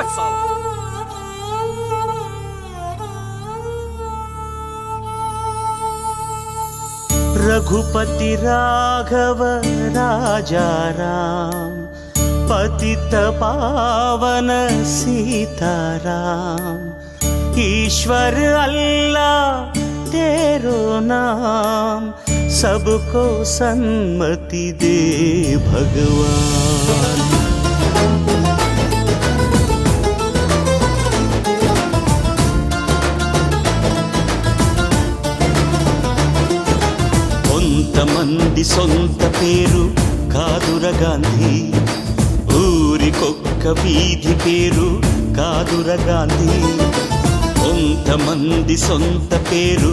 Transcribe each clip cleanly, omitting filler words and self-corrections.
साला। रघुपति राघव राजा राम, पतित पावन सीताराम। ईश्वर अल्लाह तेरो नाम, सबको सन्मति दे भगवान। కొంతమంది సొంత పేరు కాదుర గాంధీ, ఊరికొక్క వీధి పేరు కాదుర గాంధీ। కొంతమంది సొంత పేరు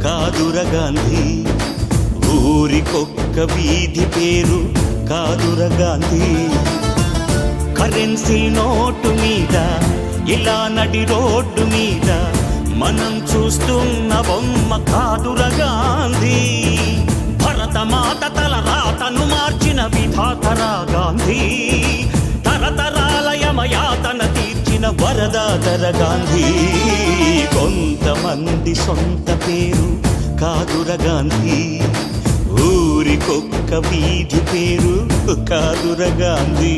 కాదుర గాంధీ, ఊరికొక్క వీధి పేరు కాదుర గాంధీ। కరెన్సీ నోటు మీద ఇలా నడి రోడ్డు మీద మనం చూస్తున్న బొమ్మ కాదుర గాంధీ। భరతమాత తల రాతను మార్చిన విధాతరా గాంధీ, తరతరాల యమయాతన తీర్చిన వరదాతర గాంధీ। కొంతమంది సొంత పేరు కాదుర గాంధీ, ఊరికొక్క వీధి పేరు కాదుర గాంధీ।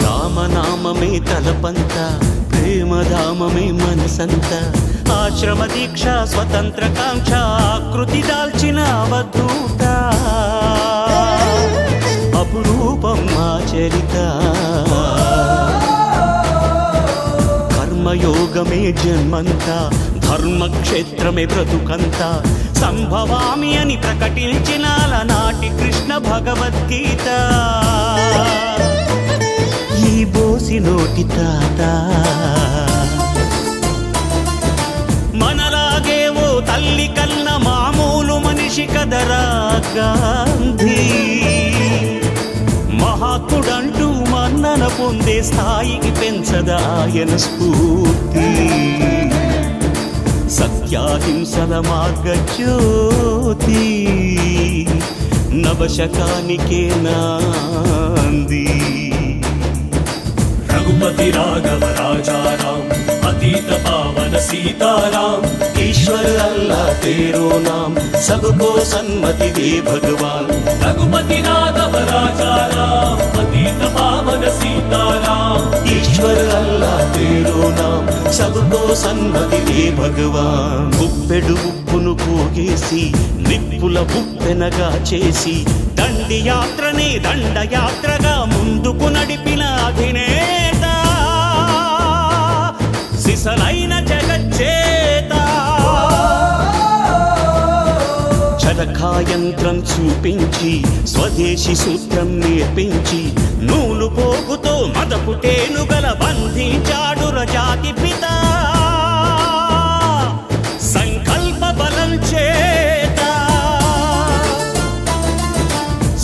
రామనామమే తలపంత, ప్రేమధామమే మనసంత। ఆశ్రమ దీక్ష స్వతంత్ర కాంక్ష ఆకృతి దాల్చిన అవధూత, అపురూపం మా చరిత। కర్మయోగమే జన్మంత, ధర్మక్షేత్రమే బ్రతుకంత। సంభవామి అని ప్రకటించిన నాటి కృష్ణ భగవద్గీత। ఈ బోసి నోటి తాత మనలాగే ఓ తల్లి కన్న మామూలు మనిషి కదరా గాంధీ। మహాత్ముడంటూ మన్నన పొందే స్థాయికి పెంచదా ఆయన స్ఫూర్తి। సత్యాహింసల మార్గజ్యోతి, నవశకానికే నాంది। रघुपति राघव राजा राम, पतित पावन सीताराम। ईश्वर अल्लाह तेरो नाम, सबको सन्मति दे भगवान। रघुपति राघव राजा राम, पतित पावन सीताराम। ईश्वर अल्लाह तेरो नाम, सबको सन्मति दे भगवान। ఉప్పెడు ఉప్పును పోగేసి నిప్పుల ఉప్పెనగా చేసి దండి యాత్రనే దండయాత్రగా ముందుకు నడిపిన అధినేత, సిసలైన జగచ్చేత। చరకాయంత్రం చూపించి స్వదేశీ సూత్రం నేర్పించి నూలు పోగుతో మదపు టేనుగల బంధించాడు రజాతి పిత। సంకల్ప బలం చేత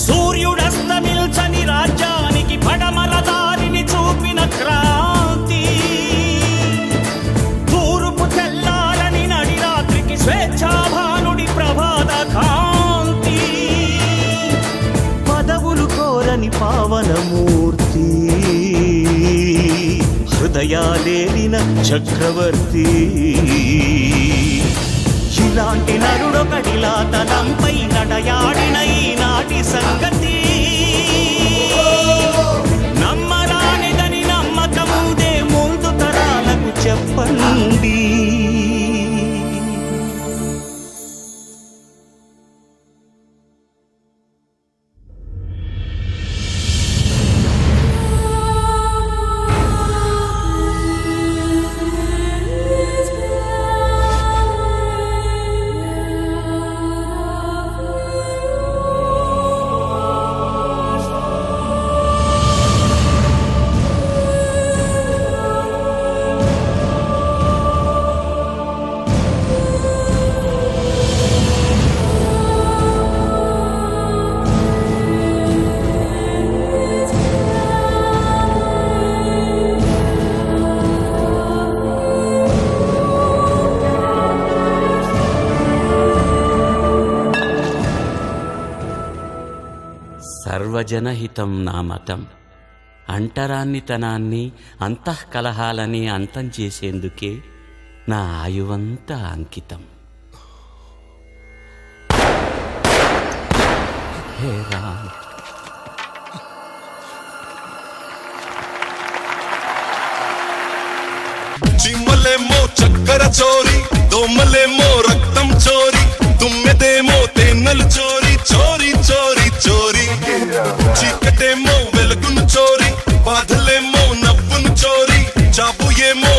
సూర్యుడస్తమిల్చని రాజ్యానికి పడమర దారిని చూపిన క్రాంతి। తూర్పు తెల్లారని నడి రాత్రికి స్వేచ్ఛాభానుడి ప్రభాత కాంతి। పదవులు కోరని పావనమూర్తి, హృదయాలేలిన చక్రవర్తి। ఇలాంటి నరుడొకడిలా తలంపై నడయాడిన ఈనాటి సంగతి నమ్మరానిదని నమ్మకముందే ముందు తరాలకు చెప్పండి। సర్వజనహితం నా మతం. అంటరాన్నితనాన్ని అంతఃకలహాలని అంతం చేసేందుకే నా ఆయువంతా అంకితం. హే రామ్. చీమలేమో చక్కెర చోరీ, దోమలేమో రక్తం చోరీ, తుమ్మెదేమో తేనెలు చోరీ, చోరీ చోరీ చోరీ. చీకటేమో వెలుగును చోరీ, బాధలేమో నవ్వును చోరీ, జాబు ఏమో